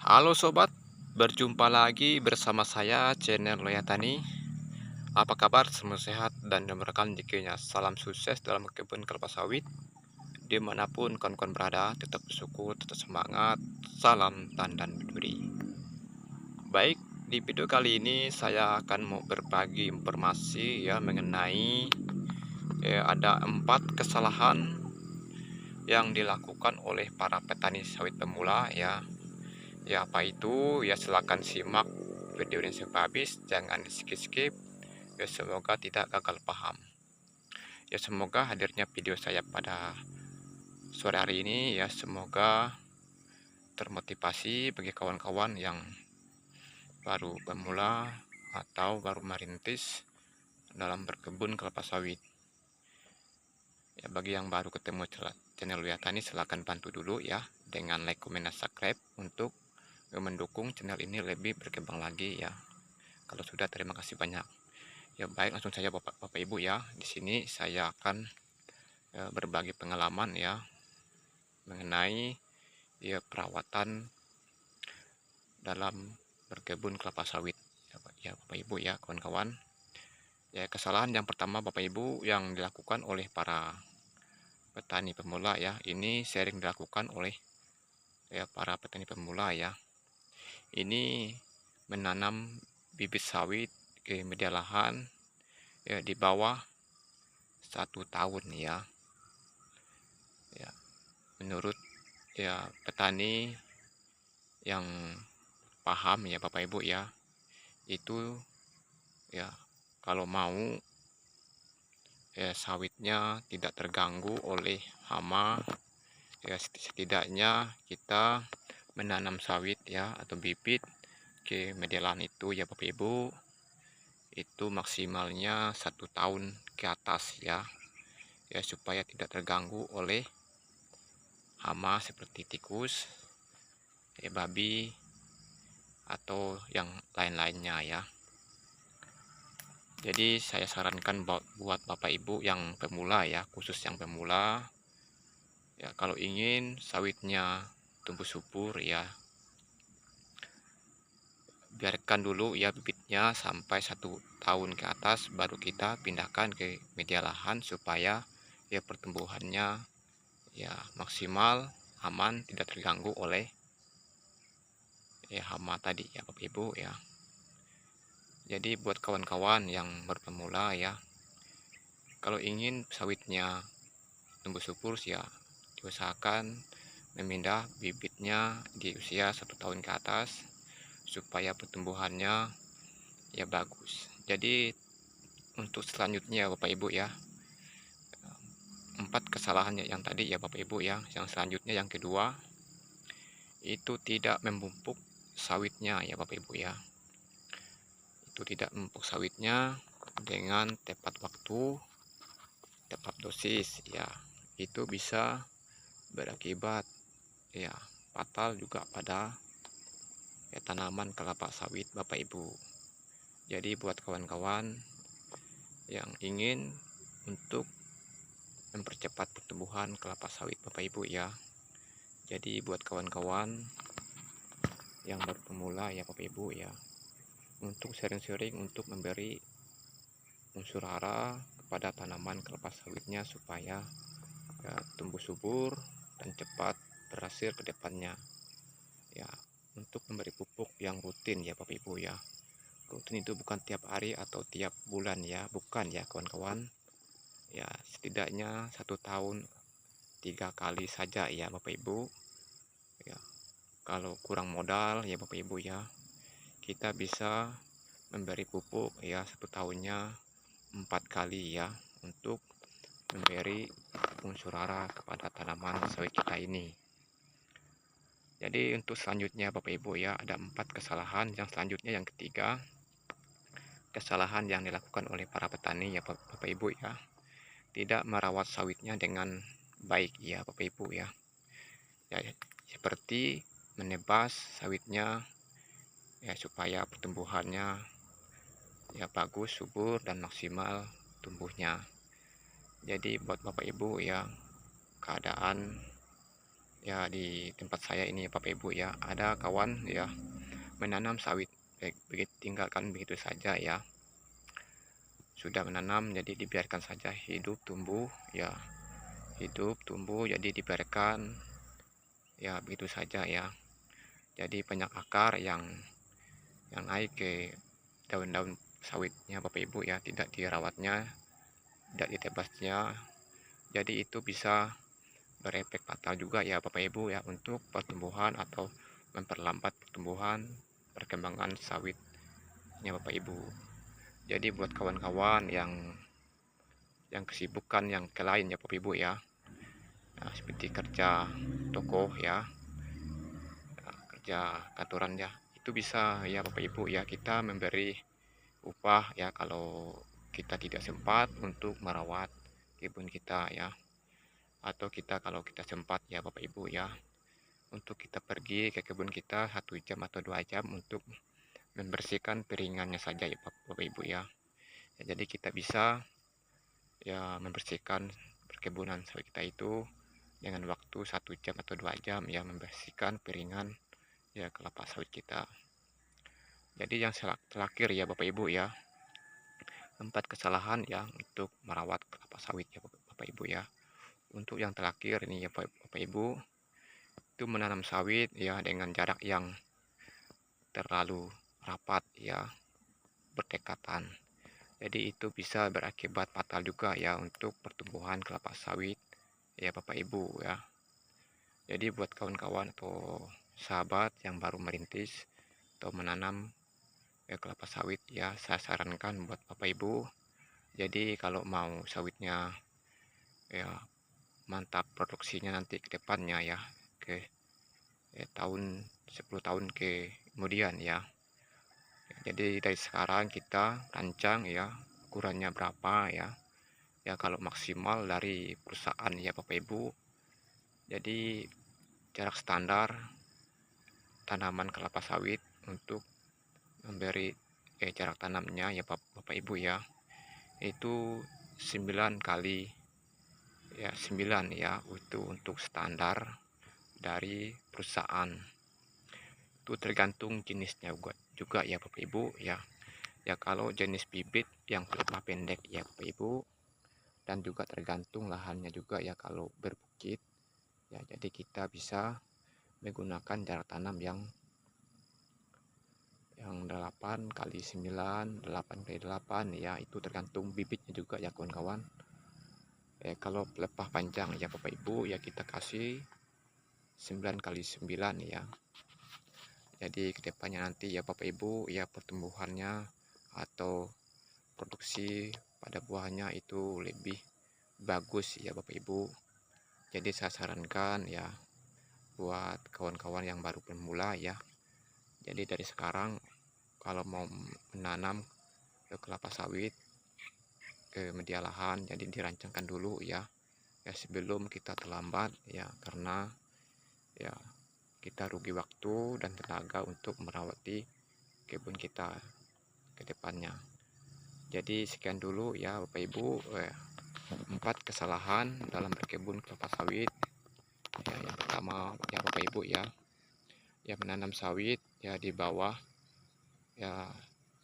Halo sobat, berjumpa lagi bersama saya channel Loya Tani. Apa kabar? Semua sehat dan dimuliakan rezekinya. Salam sukses dalam kebun kelapa sawit. Dimanapun kawan-kawan berada, tetap bersyukur, tetap semangat. Salam tandan berduri. Baik, di video kali ini saya akan mau berbagi informasi ya mengenai ada 4 kesalahan yang dilakukan oleh para petani sawit pemula ya. Ya, apa itu? Ya, silakan simak video ini sampai habis, jangan di skip-skip. Ya, semoga tidak gagal paham. Ya, semoga hadirnya video saya pada sore hari ini ya, semoga termotivasi bagi kawan-kawan yang baru pemula atau baru merintis dalam berkebun kelapa sawit. Ya, bagi yang baru ketemu channel Loya Tani, silahkan bantu dulu ya dengan like, comment, dan subscribe untuk mendukung channel ini lebih berkembang lagi ya. Kalau sudah, terima kasih banyak. Ya baik, langsung saja Bapak Ibu ya. Di sini saya akan berbagi pengalaman ya mengenai ya perawatan dalam berkebun kelapa sawit. Ya Bapak Ibu ya, kawan-kawan. Ya, kesalahan yang pertama Bapak Ibu yang dilakukan oleh para petani pemula ya. Ini sering dilakukan oleh ya para petani pemula ya. Ini menanam bibit sawit ke media lahan ya di bawah 1 tahun ya. Ya, menurut ya petani yang paham ya Bapak Ibu ya, itu ya kalau mau ya sawitnya tidak terganggu oleh hama, ya setidaknya kita menanam sawit ya atau bibit ke media lahan itu ya Bapak Ibu, itu maksimalnya 1 tahun ke atas ya, ya supaya tidak terganggu oleh hama seperti tikus, ya babi, atau yang lain-lainnya ya. Jadi saya sarankan buat Bapak Ibu yang pemula ya, khusus yang pemula ya, kalau ingin sawitnya tumbuh subur ya, biarkan dulu ya bibitnya sampai 1 tahun ke atas, baru kita pindahkan ke media lahan supaya ya pertumbuhannya ya maksimal, aman, tidak terganggu oleh ya hama tadi ya Bapak Ibu ya. Jadi buat kawan-kawan yang berpemula ya, kalau ingin sawitnya tumbuh subur ya diusahakan memindah bibitnya di usia 1 tahun ke atas supaya pertumbuhannya ya bagus. Jadi untuk selanjutnya Bapak Ibu ya, 4 kesalahannya yang tadi ya Bapak Ibu ya. Yang selanjutnya yang kedua, itu tidak memupuk sawitnya ya Bapak Ibu ya. Itu tidak memupuk sawitnya dengan tepat waktu, tepat dosis ya. Itu bisa berakibat ya fatal juga pada ya tanaman kelapa sawit Bapak Ibu. Jadi buat kawan-kawan yang ingin untuk mempercepat pertumbuhan kelapa sawit Bapak Ibu ya. Jadi buat kawan-kawan yang baru pemula ya Bapak Ibu ya, untuk sering-sering untuk memberi unsur hara kepada tanaman kelapa sawitnya supaya ya, tumbuh subur dan cepat berhasil ke depannya. Ya, untuk memberi pupuk yang rutin ya Bapak Ibu ya. Rutin itu bukan tiap hari atau tiap bulan ya, bukan ya kawan-kawan. Ya, setidaknya 1 tahun 3 kali saja ya Bapak Ibu. Ya, kalau kurang modal ya Bapak Ibu ya, kita bisa memberi pupuk ya 1 tahunnya 4 kali ya, untuk memberi unsur hara kepada tanaman sawit kita ini. Jadi untuk selanjutnya Bapak Ibu ya, ada 4 kesalahan. Yang selanjutnya yang ketiga, kesalahan yang dilakukan oleh para petani ya Bapak Ibu ya, tidak merawat sawitnya dengan baik ya Bapak Ibu ya. Ya, seperti menebas sawitnya ya supaya pertumbuhannya ya bagus, subur, dan maksimal tumbuhnya. Jadi buat Bapak Ibu ya, keadaan ya di tempat saya ini Bapak Ibu ya, ada kawan ya menanam sawit, begitu tinggalkan begitu saja ya. Sudah menanam jadi dibiarkan saja hidup tumbuh ya, hidup tumbuh jadi dibiarkan ya begitu saja ya. Jadi banyak akar yang naik ke daun-daun sawitnya Bapak Ibu ya, tidak dirawatnya, tidak ditebasnya. Jadi itu bisa berefek fatal juga ya Bapak Ibu ya untuk pertumbuhan atau memperlambat pertumbuhan perkembangan sawitnya Bapak Ibu. Jadi buat kawan-kawan yang kesibukan yang ke lain ya Bapak Ibu ya, nah, seperti kerja toko ya, kerja kantoran ya, itu bisa ya Bapak Ibu ya, kita memberi upah ya kalau kita tidak sempat untuk merawat kebun kita ya, atau kita kalau kita sempat ya Bapak Ibu ya, untuk kita pergi ke kebun kita 1 jam atau 2 jam untuk membersihkan piringannya saja ya Bapak Ibu ya. Jadi kita bisa ya membersihkan perkebunan sawit kita itu dengan waktu 1 jam atau 2 jam ya, membersihkan piringan ya kelapa sawit kita. Jadi yang terakhir ya Bapak Ibu ya, 4 kesalahan ya untuk merawat kelapa sawit ya Bapak Ibu ya. Untuk yang terakhir ini ya Bapak Ibu, itu menanam sawit ya dengan jarak yang terlalu rapat ya, berdekatan. Jadi itu bisa berakibat fatal juga ya untuk pertumbuhan kelapa sawit ya Bapak Ibu ya. Jadi buat kawan-kawan atau sahabat yang baru merintis atau menanam kelapa sawit ya, saya sarankan buat Bapak Ibu. Jadi kalau mau sawitnya ya mantap produksinya nanti ke depannya ya, ke tahun 10 tahun kemudian ya. Jadi dari sekarang kita rancang ya ukurannya berapa ya. Ya kalau maksimal dari perusahaan ya Bapak Ibu. Jadi jarak standar tanaman kelapa sawit untuk memberi jarak tanamnya ya Bapak Ibu ya, itu 9 kali ya 9 ya, itu untuk standar dari perusahaan. Itu tergantung jenisnya juga ya Bapak Ibu ya. Ya kalau jenis bibit yang pelepah pendek ya Bapak Ibu, dan juga tergantung lahannya juga ya, kalau berbukit ya jadi kita bisa menggunakan jarak tanam yang 8 kali 9, 8 kali 8 ya, itu tergantung bibitnya juga ya kawan-kawan. Kalau pelepah panjang ya Bapak Ibu ya kita kasih 9 kali 9 ya. Jadi kedepannya nanti ya Bapak Ibu ya pertumbuhannya atau produksi pada buahnya itu lebih bagus ya Bapak Ibu. Jadi saya sarankan ya buat kawan-kawan yang baru pemula ya. Jadi dari sekarang kalau mau menanam kelapa sawit ke media lahan, jadi dirancangkan dulu ya, sebelum kita terlambat ya, karena ya kita rugi waktu dan tenaga untuk merawati kebun kita ke depannya. Jadi sekian dulu ya Bapak Ibu, 4 kesalahan dalam berkebun kelapa sawit ya. Yang pertama ya Bapak Ibu ya menanam sawit ya di bawah ya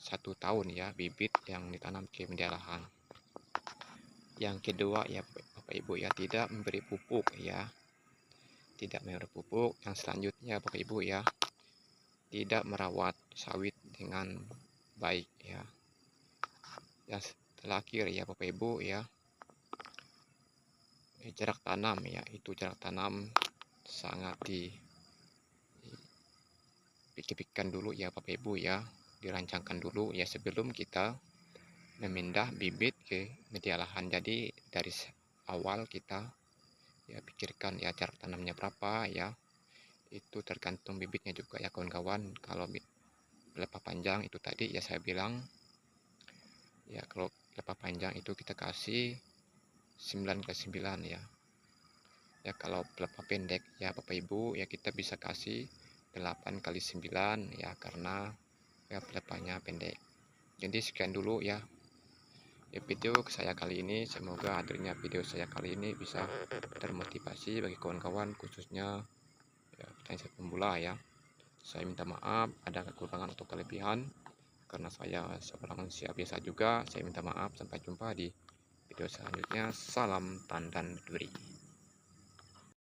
1 tahun ya bibit yang ditanam ke media lahan. Yang kedua ya Bapak Ibu ya, tidak memberi pupuk ya, tidak memberi pupuk. Yang selanjutnya Bapak Ibu ya, tidak merawat sawit dengan baik ya. Yang terakhir ya Bapak Ibu ya, jarak tanam ya, itu jarak tanam sangat dipikirkan dulu ya Bapak Ibu ya, dirancangkan dulu ya sebelum kita memindah bibit ke media lahan. Jadi dari awal kita ya pikirkan ya jarak tanamnya berapa ya, itu tergantung bibitnya juga ya kawan-kawan. Kalau pelepah panjang itu tadi ya saya bilang ya, kalau pelepah panjang itu kita kasih 9 ke 9 ya. Ya kalau pelepah pendek ya Bapak Ibu ya kita bisa kasih 8 kali 9 ya, karena ya pelepahnya pendek. Jadi sekian dulu ya video saya kali ini. Semoga hadirnya video saya kali ini bisa termotivasi bagi kawan-kawan, khususnya ya, petani pemula ya. Saya minta maaf ada kekurangan atau kelebihan karena saya seorang manusia biasa juga. Saya minta maaf. Sampai jumpa di video selanjutnya. Salam tandan duri.